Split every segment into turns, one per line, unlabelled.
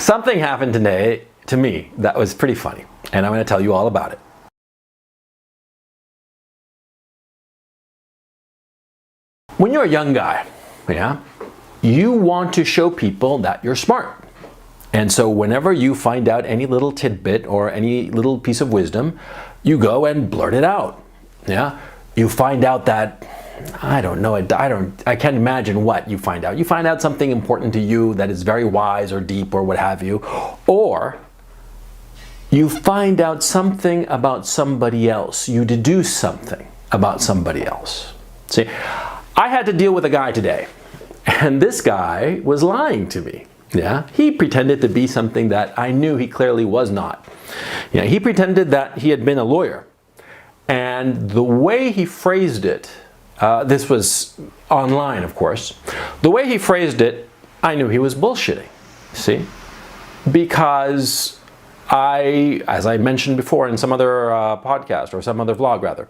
Something happened today to me that was pretty funny, and I'm going to tell you all about it. When you're a young guy, you want to show people that you're smart. And so whenever you find out any little tidbit or any little piece of wisdom, you go and blurt it out. You find out that, I don't know, I can't imagine what you find out. You find out something important to you that is very wise or deep or what have you, or you find out something about somebody else. You deduce something about somebody else. See, I had to deal with a guy today, and this guy was lying to me. He pretended to be something that I knew he clearly was not. He pretended that he had been a lawyer, and the way he phrased it, this was online, of course. The way he phrased it, I knew he was bullshitting. See, because as I mentioned before in some other podcast or some other vlog rather,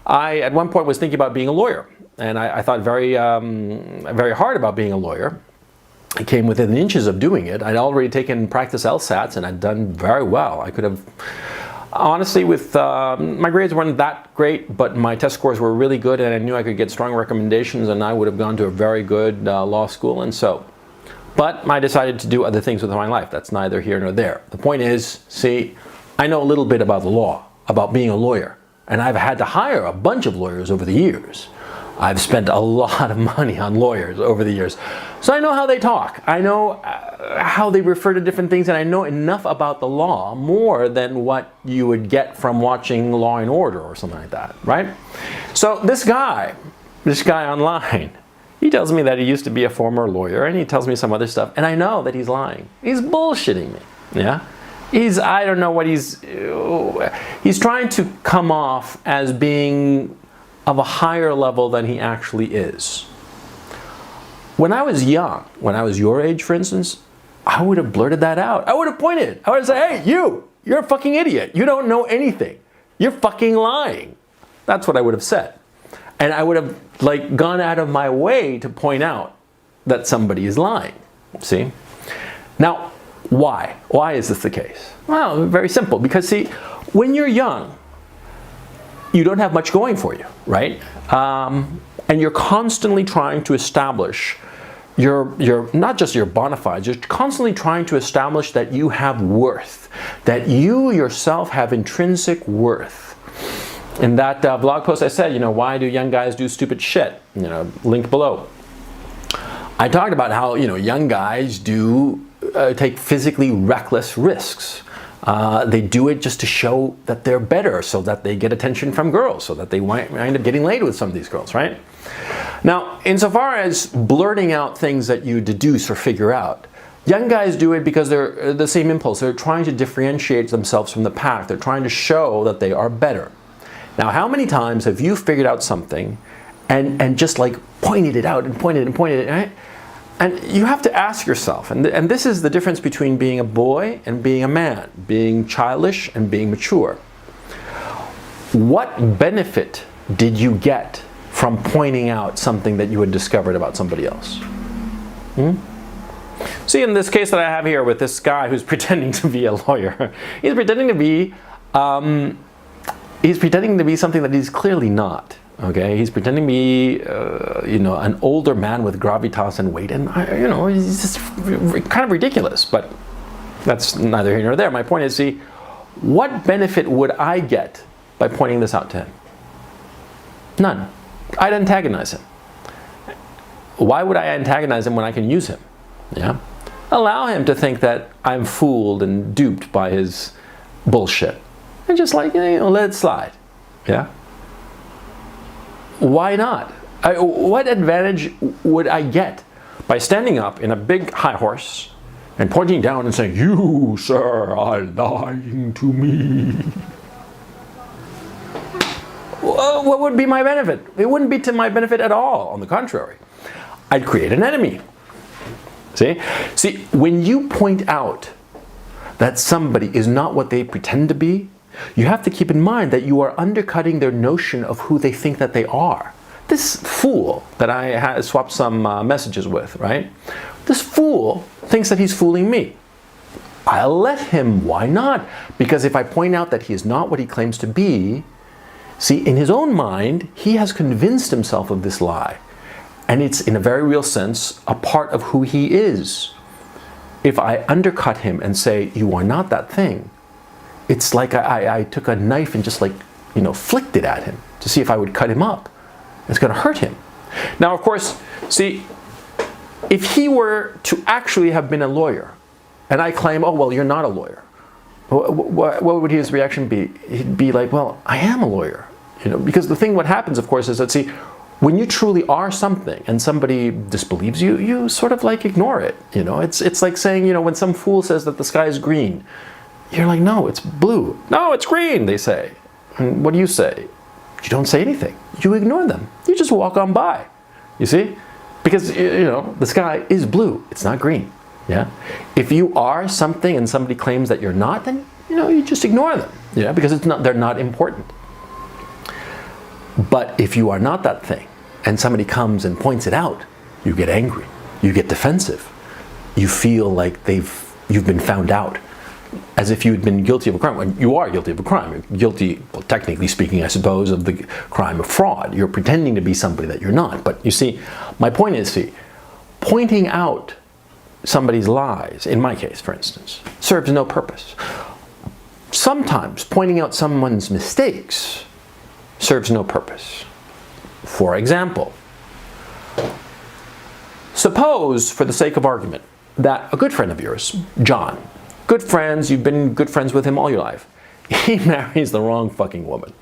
I at one point was thinking about being a lawyer, and I thought very hard about being a lawyer. I came within inches of doing it. I'd already taken practice LSATs and I'd done very well. I could have, honestly, with my grades weren't that great, but my test scores were really good, and I knew I could get strong recommendations, and I would have gone to a very good law school. And so, but I decided to do other things with my life. That's neither here nor there. The point is, see, I know a little bit about the law, about being a lawyer, and I've had to hire a bunch of lawyers over the years. I've spent a lot of money on lawyers over the years. So I know how they talk. I know how they refer to different things, and I know enough about the law, more than what you would get from watching Law and Order or something like that, right? So this guy online, he tells me that he used to be a former lawyer, and he tells me some other stuff, and I know that he's lying. He's bullshitting me, I don't know what he's trying to come off as being of a higher level than he actually is. When I was young, when I was your age, for instance, I would have blurted that out. I would have pointed. I would have said, hey, you're a fucking idiot. You don't know anything. You're fucking lying. That's what I would have said. And I would have gone out of my way to point out that somebody is lying. See? Now, why? Why is this the case? Well, very simple. Because see, when you're young, you don't have much going for you, right? And you're constantly trying to establish your not just your bona fides, you're constantly trying to establish that you have worth, that you yourself have intrinsic worth. In that blog post I said, why do young guys do stupid shit? Link below. I talked about how, young guys do take physically reckless risks. They do it just to show that they're better, so that they get attention from girls, so that they wind up getting laid with some of these girls, right? Now, insofar as blurting out things that you deduce or figure out, young guys do it because they're the same impulse. They're trying to differentiate themselves from the pack. They're trying to show that they are better. Now, how many times have you figured out something and just pointed it out and pointed it, right? And you have to ask yourself, and this is the difference between being a boy and being a man, being childish and being mature. What benefit did you get from pointing out something that you had discovered about somebody else? See, in this case that I have here with this guy who's pretending to be a lawyer, he's pretending to be something that he's clearly not. Okay, he's pretending to be, an older man with gravitas and weight, and he's just kind of ridiculous. But that's neither here nor there. My point is, see, what benefit would I get by pointing this out to him? None. I'd antagonize him. Why would I antagonize him when I can use him? Allow him to think that I'm fooled and duped by his bullshit, and just let it slide. Why not? What advantage would I get by standing up in a big high horse and pointing down and saying, "You, sir, are lying to me"? What would be my benefit? It wouldn't be to my benefit at all. On the contrary, I'd create an enemy. See, when you point out that somebody is not what they pretend to be, you have to keep in mind that you are undercutting their notion of who they think that they are. This fool that I swapped some messages with, right? This fool thinks that he's fooling me. I'll let him. Why not? Because if I point out that he is not what he claims to be, see, in his own mind, he has convinced himself of this lie. And it's, in a very real sense, a part of who he is. If I undercut him and say, you are not that thing, it's like I took a knife and just flicked it at him to see if I would cut him up. It's going to hurt him. Now, of course, see, if he were to actually have been a lawyer, and I claim, oh, well, you're not a lawyer, what would his reaction be? He'd be like, well, I am a lawyer. Because the thing what happens, of course, is that, see, when you truly are something and somebody disbelieves you, you sort of ignore it. It's like saying, when some fool says that the sky is green, you're like, no, it's blue. No, it's green, they say. And what do you say? You don't say anything. You ignore them. You just walk on by. You see? Because, the sky is blue. It's not green. Yeah? If you are something and somebody claims that you're not, then, you just ignore them. Yeah? Because they're not important. But if you are not that thing, and somebody comes and points it out, you get angry. You get defensive. You feel like you've been found out, as if you had been guilty of a crime. When you are guilty of a crime, you're guilty, well, technically speaking, I suppose, of the crime of fraud. You're pretending to be somebody that you're not. But you see, my point is, pointing out somebody's lies, in my case, for instance, serves no purpose. Sometimes pointing out someone's mistakes serves no purpose. For example, suppose, for the sake of argument, that a good friend of yours, John, good friends, you've been good friends with him all your life, he marries the wrong fucking woman.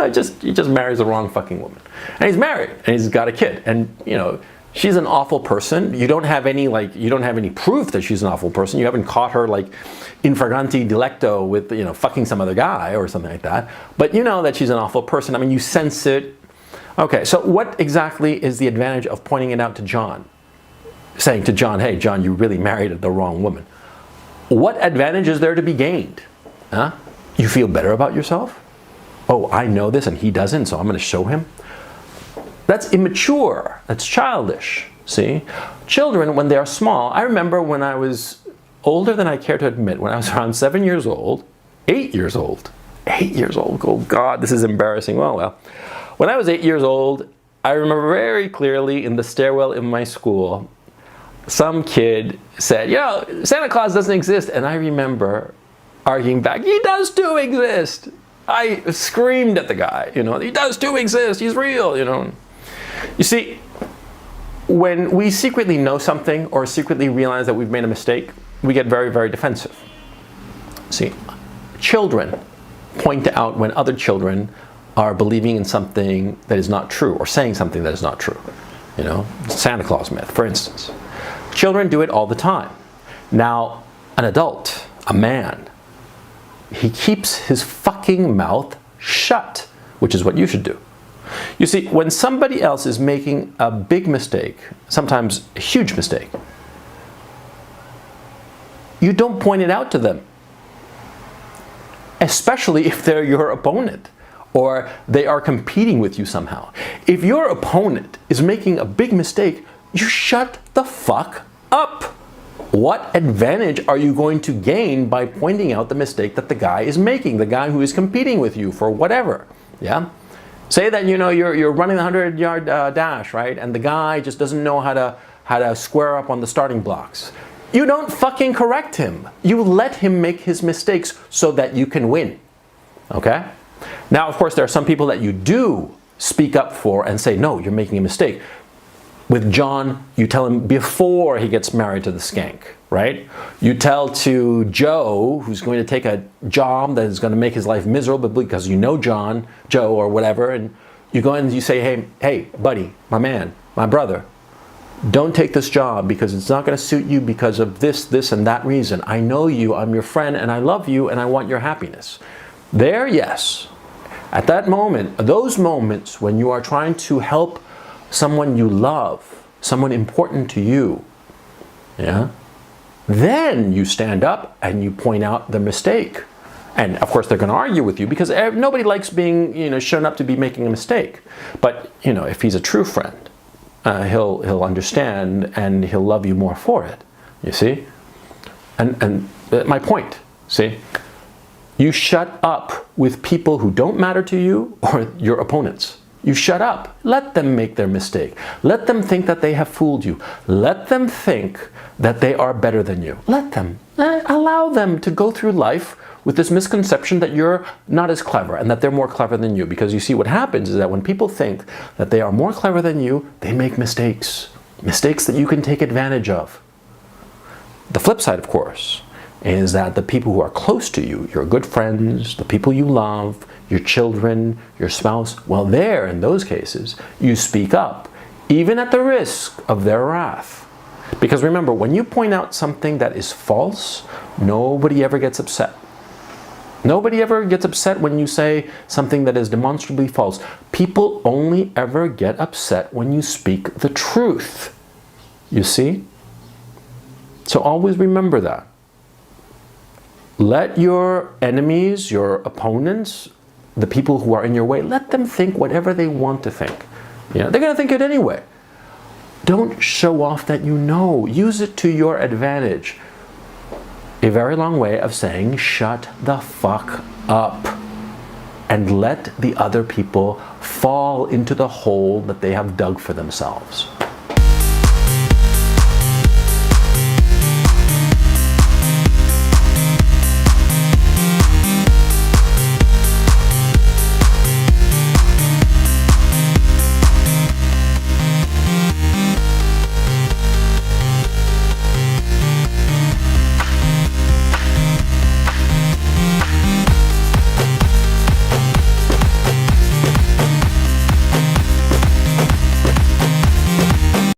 He just marries the wrong fucking woman. And he's married, and he's got a kid, and she's an awful person. You don't have any proof that she's an awful person. You haven't caught her in flagranti delicto with fucking some other guy or something like that. But you know that she's an awful person. I mean, you sense it. Okay, so what exactly is the advantage of pointing it out to John? Saying to John, hey, John, you really married the wrong woman. What advantage is there to be gained? Huh? You feel better about yourself? Oh, I know this and he doesn't, so I'm going to show him. That's immature. That's childish. See? Children, when they are small, I remember when I was older than I care to admit, when I was around 7 years old, 8 years old, oh God, this is embarrassing. Well. When I was 8 years old, I remember very clearly in the stairwell in my school, some kid said, Santa Claus doesn't exist. And I remember arguing back, he does too exist. I screamed at the guy, he does too exist, he's real, You see, when we secretly know something or secretly realize that we've made a mistake, we get very, very defensive. See, children point out when other children are believing in something that is not true or saying something that is not true. Santa Claus myth, for instance. Children do it all the time. Now, an adult, a man, he keeps his fucking mouth shut, which is what you should do. You see, when somebody else is making a big mistake, sometimes a huge mistake, you don't point it out to them, especially if they're your opponent or they are competing with you somehow. If your opponent is making a big mistake, you shut the fuck up. What advantage are you going to gain by pointing out the mistake that the guy is making, the guy who is competing with you for whatever? Yeah? Say that you're running the 100-yard dash, right? And the guy just doesn't know how to square up on the starting blocks. You don't fucking correct him. You let him make his mistakes so that you can win. Okay? Now, of course, there are some people that you do speak up for and say, no, you're making a mistake. With John, you tell him before he gets married to the skank, right? You tell to Joe, who's going to take a job that is going to make his life miserable because you know Joe or whatever, and you go in and you say, hey, buddy, my man, my brother, don't take this job because it's not going to suit you because of this, and that reason. I know you, I'm your friend, and I love you, and I want your happiness. There, yes. At that moment, those moments when you are trying to help someone you love, someone important to you, yeah, then you stand up and you point out the mistake. And of course they're going to argue with you because nobody likes being, shown up to be making a mistake. But, if he's a true friend, he'll understand and he'll love you more for it, you see? And my point, see? You shut up with people who don't matter to you or your opponents. You shut up. Let them make their mistake. Let them think that they have fooled you. Let them think that they are better than you. Let them. Allow them to go through life with this misconception that you're not as clever and that they're more clever than you. Because you see, what happens is that when people think that they are more clever than you, they make mistakes. Mistakes that you can take advantage of. The flip side, of course, is that the people who are close to you, your good friends, the people you love, your children, your spouse, well, there, in those cases, you speak up, even at the risk of their wrath. Because remember, when you point out something that is false, nobody ever gets upset. Nobody ever gets upset when you say something that is demonstrably false. People only ever get upset when you speak the truth. You see? So always remember that. Let your enemies, your opponents, the people who are in your way, let them think whatever they want to think. You know, they're going to think it anyway. Don't show off that you know. Use it to your advantage. A very long way of saying, shut the fuck up and let the other people fall into the hole that they have dug for themselves.